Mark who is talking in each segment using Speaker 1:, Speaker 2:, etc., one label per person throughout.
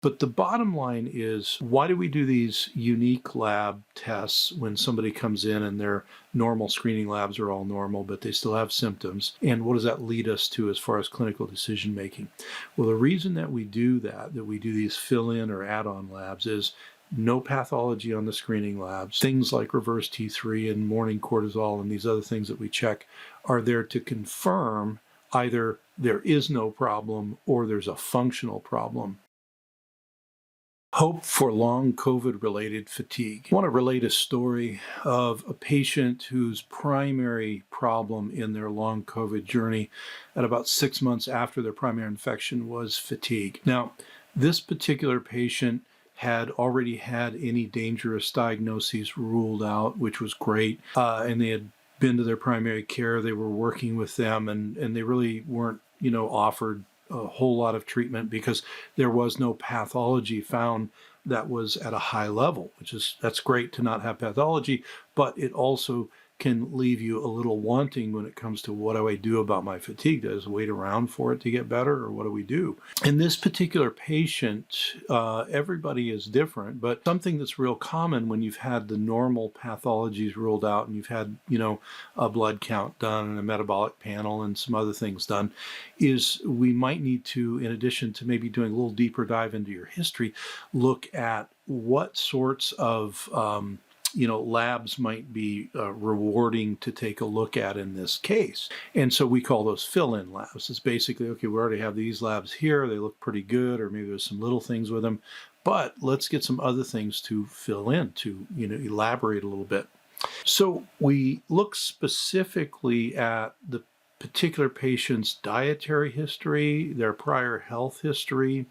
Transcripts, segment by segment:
Speaker 1: But the bottom line is, why do we do these unique lab tests when somebody comes in and their normal screening labs are all normal, but they still have symptoms? And what does that lead us to as far as clinical decision making? Well, the reason that we do that we do these fill-in or add-on labs is no pathology on the screening labs. Things like reverse T3 and morning cortisol and these other things that we check are there to confirm either there is no problem or there's a functional problem. Hope for long COVID-related fatigue. I want to relate a story of a patient whose primary problem in their long COVID journey at about 6 months after their primary infection was fatigue. Now, this particular patient had already had any dangerous diagnoses ruled out, which was great, and they had been to their primary care. They were working with them, and they really weren't, offered a whole lot of treatment because there was no pathology found that was at a high level, that's great to not have pathology, but it also can leave you a little wanting when it comes to what do I do about my fatigue? Do I just wait around for it to get better, or what do we do? In this particular patient, everybody is different, but something that's real common when you've had the normal pathologies ruled out and you've had, a blood count done and a metabolic panel and some other things done, is we might need to, in addition to maybe doing a little deeper dive into your history, look at what sorts of labs might be rewarding to take a look at in this case. And so we call those fill-in labs. It's basically, okay, we already have these labs here. They look pretty good, or maybe there's some little things with them, but let's get some other things to fill in, to, elaborate a little bit. So we look specifically at the particular patient's dietary history, their prior health history,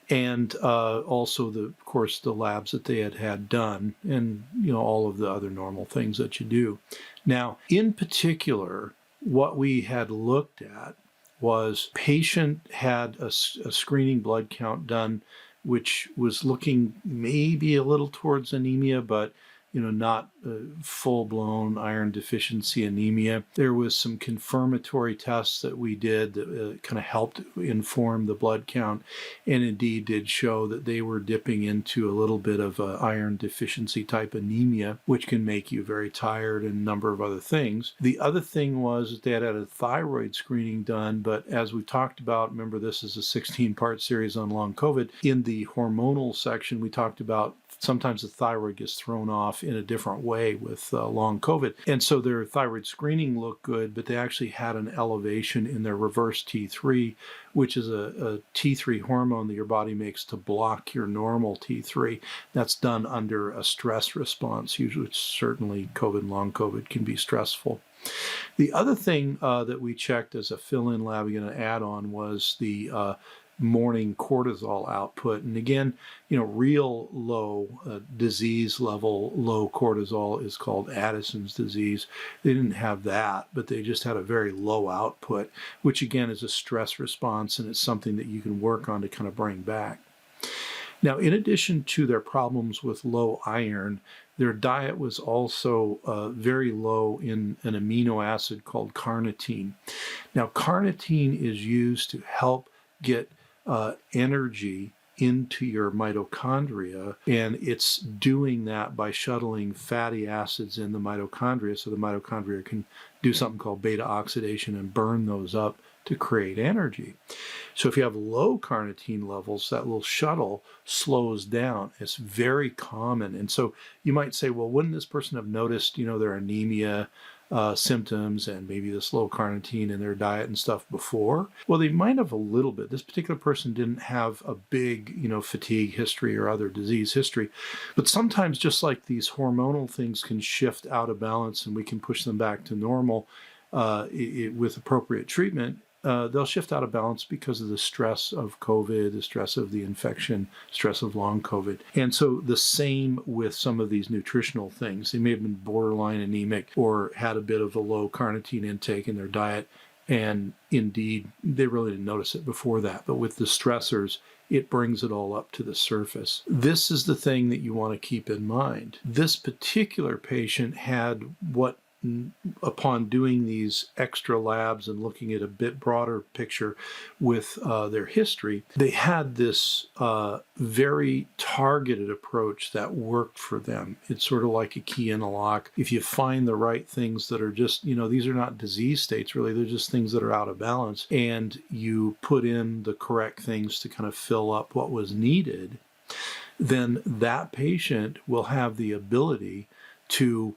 Speaker 1: and also, of course, the labs that they had done, and all of the other normal things that you do. Now, in particular, what we had looked at was patient had a screening blood count done, which was looking maybe a little towards anemia, but not full-blown iron deficiency anemia. There was some confirmatory tests that we did that kind of helped inform the blood count, and indeed did show that they were dipping into a little bit of iron deficiency type anemia, which can make you very tired and a number of other things. The other thing was that they had a thyroid screening done, but as we talked about, remember this is a 16-part series on long COVID, in the hormonal section we talked about sometimes the thyroid gets thrown off in a different way with long COVID. And so their thyroid screening looked good, but they actually had an elevation in their reverse T3, which is a T3 hormone that your body makes to block your normal T3. That's done under a stress response. Usually, certainly COVID, long COVID can be stressful. The other thing that we checked as a fill-in lab, again, an add-on, was the morning cortisol output. And again, real low disease level, low cortisol is called Addison's disease. They didn't have that, but they just had a very low output, which again is a stress response, and it's something that you can work on to kind of bring back. Now, in addition to their problems with low iron, their diet was also very low in an amino acid called carnitine. Now, carnitine is used to help get energy into your mitochondria, and it's doing that by shuttling fatty acids in the mitochondria, so the mitochondria can do something called beta oxidation and burn those up to create energy. So if you have low carnitine levels, that little shuttle slows down. It's very common. And so you might say, well, wouldn't this person have noticed, their anemia symptoms and maybe this low carnitine in their diet and stuff before? Well, they might have a little bit. This particular person didn't have a big, fatigue history or other disease history. But sometimes, just like these hormonal things can shift out of balance and we can push them back to normal with appropriate treatment, they'll shift out of balance because of the stress of COVID, the stress of the infection, stress of long COVID. And so the same with some of these nutritional things. They may have been borderline anemic or had a bit of a low carnitine intake in their diet. And indeed, they really didn't notice it before that. But with the stressors, it brings it all up to the surface. This is the thing that you want to keep in mind. This particular patient had what upon doing these extra labs and looking at a bit broader picture with their history, they had this very targeted approach that worked for them. It's sort of like a key in a lock. If you find the right things that are just, these are not disease states really, they're just things that are out of balance, and you put in the correct things to kind of fill up what was needed, then that patient will have the ability to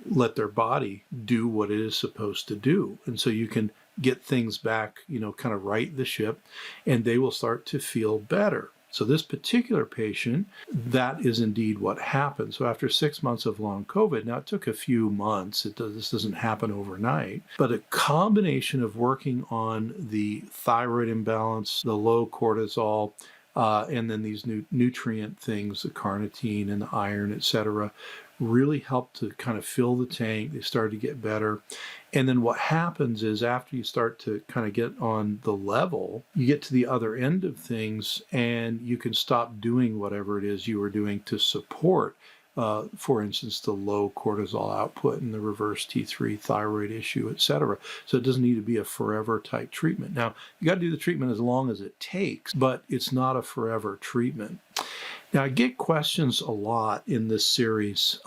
Speaker 1: let their body do what it is supposed to do. And so you can get things back, kind of right the ship, and they will start to feel better. So this particular patient, that is indeed what happened. So after 6 months of long COVID, now it took a few months, this doesn't happen overnight, but a combination of working on the thyroid imbalance, the low cortisol, and then these nutrient things, the carnitine and the iron, et cetera, really helped to kind of fill the tank. They started to get better. And then what happens is after you start to kind of get on the level, you get to the other end of things and you can stop doing whatever it is you were doing to support, for instance, the low cortisol output and the reverse T3 thyroid issue, et cetera. So it doesn't need to be a forever type treatment. Now, you got to do the treatment as long as it takes, but it's not a forever treatment. Now, I get questions a lot in this series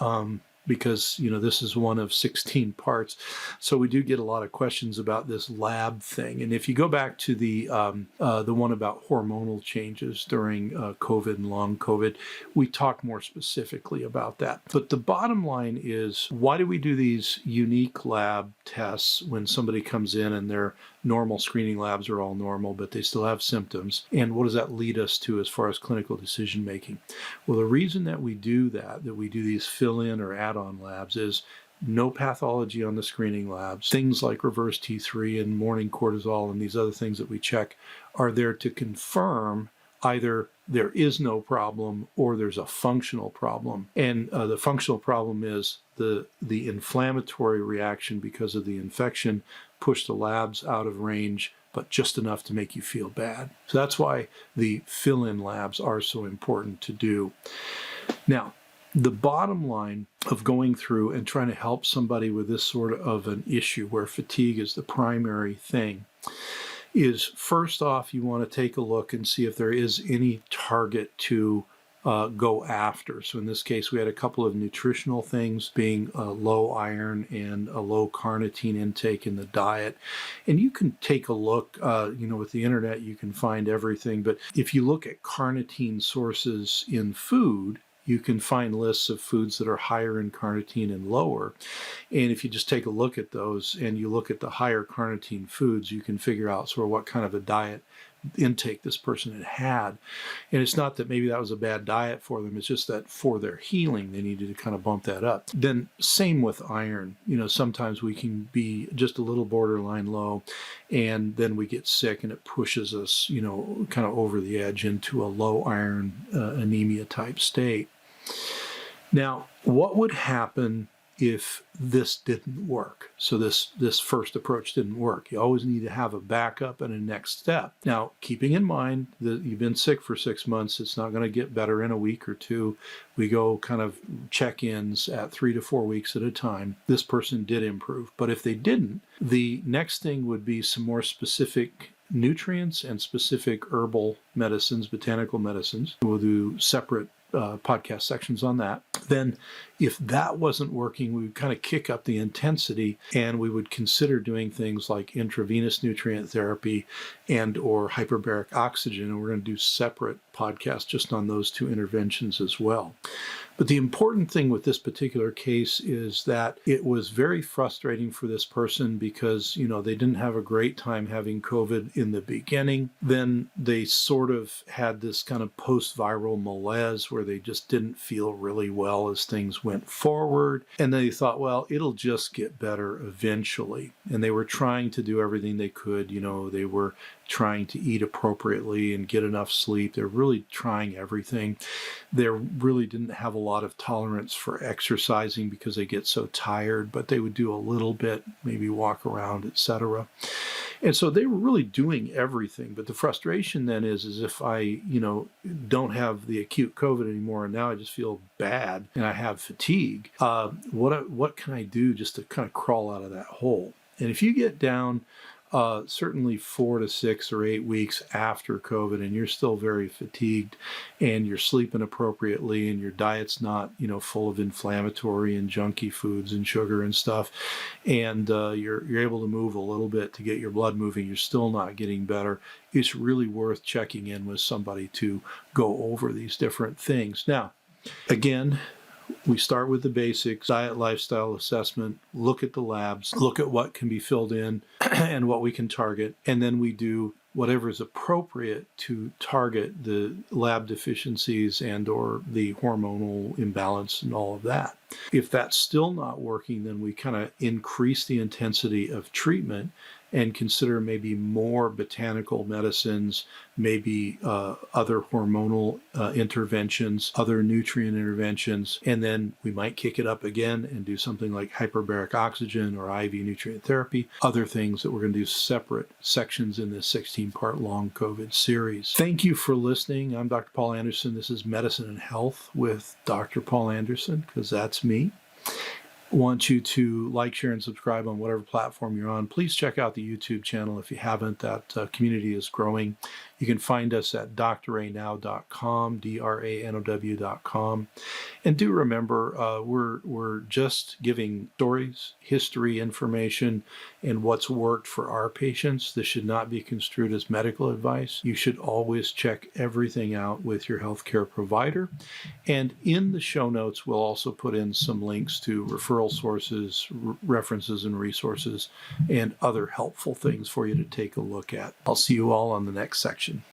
Speaker 1: because, this is one of 16 parts. So we do get a lot of questions about this lab thing. And if you go back to the one about hormonal changes during COVID and long COVID, we talk more specifically about that. But the bottom line is, why do we do these unique lab tests when somebody comes in and their normal screening labs are all normal, but they still have symptoms? And what does that lead us to as far as clinical decision making? Well, the reason that we do that we do these fill-in or add-on labs is no pathology on the screening labs. Things like reverse T3 and morning cortisol and these other things that we check are there to confirm either there is no problem or there's a functional problem. And the functional problem is the inflammatory reaction because of the infection pushed the labs out of range, but just enough to make you feel bad. So that's why the fill-in labs are so important to do. Now, the bottom line of going through and trying to help somebody with this sort of an issue where fatigue is the primary thing is, first off, you want to take a look and see if there is any target to go after. So in this case, we had a couple of nutritional things, being low iron and a low carnitine intake in the diet. And you can take a look, with the internet, you can find everything. But if you look at carnitine sources in food, you can find lists of foods that are higher in carnitine and lower. And if you just take a look at those and you look at the higher carnitine foods, you can figure out sort of what kind of a diet intake this person had. And it's not that maybe that was a bad diet for them, it's just that for their healing they needed to kind of bump that up. Then same with iron. Sometimes we can be just a little borderline low and then we get sick and it pushes us kind of over the edge into a low iron anemia type state. Now, what would happen if this didn't work? So this first approach didn't work. You always need to have a backup and a next step. Now, keeping in mind that you've been sick for 6 months, it's not going to get better in a week or two. We go kind of check-ins at 3 to 4 weeks at a time. This person did improve. But if they didn't, the next thing would be some more specific nutrients and specific herbal medicines, botanical medicines. We'll do separate podcast sections on that. Then if that wasn't working, we would kind of kick up the intensity and we would consider doing things like intravenous nutrient therapy and or hyperbaric oxygen. And we're going to do separate podcasts just on those two interventions as well. But the important thing with this particular case is that it was very frustrating for this person because, they didn't have a great time having COVID in the beginning. Then they sort of had this kind of post-viral malaise where they just didn't feel really well as things went forward. And they thought, well, it'll just get better eventually. And they were trying to do everything they could. They were trying to eat appropriately and get enough sleep. They're really trying everything. They really didn't have a lot of tolerance for exercising because they get so tired, but they would do a little bit, maybe walk around, etc. And so they were really doing everything. But the frustration then is if I, don't have the acute COVID anymore, and now I just feel bad and I have fatigue, what can I do just to kind of crawl out of that hole? And if you get down certainly 4 to 6 or 8 weeks after COVID, and you're still very fatigued, and you're sleeping appropriately, and your diet's not, full of inflammatory and junky foods and sugar and stuff, and you're able to move a little bit to get your blood moving, you're still not getting better. It's really worth checking in with somebody to go over these different things. Now, again, we start with the basics, diet, lifestyle assessment, look at the labs, look at what can be filled in and what we can target, and then we do whatever is appropriate to target the lab deficiencies and or the hormonal imbalance and all of that. If that's still not working, then we kind of increase the intensity of treatment and consider maybe more botanical medicines, maybe other hormonal interventions, other nutrient interventions, and then we might kick it up again and do something like hyperbaric oxygen or IV nutrient therapy, other things that we're going to do separate sections in this 16-part long COVID series. Thank you for listening. I'm Dr. Paul Anderson. This is Medicine and Health with Dr. Paul Anderson, because that's me. Want you to like, share, and subscribe on whatever platform you're on. Please check out the YouTube channel if you haven't. That community is growing. You can find us at dranow.com, dranow.com. And do remember, we're just giving stories, history, information, and what's worked for our patients. This should not be construed as medical advice. You should always check everything out with your healthcare provider. And in the show notes, we'll also put in some links to referral sources, references, and resources, and other helpful things for you to take a look at. I'll see you all on the next section.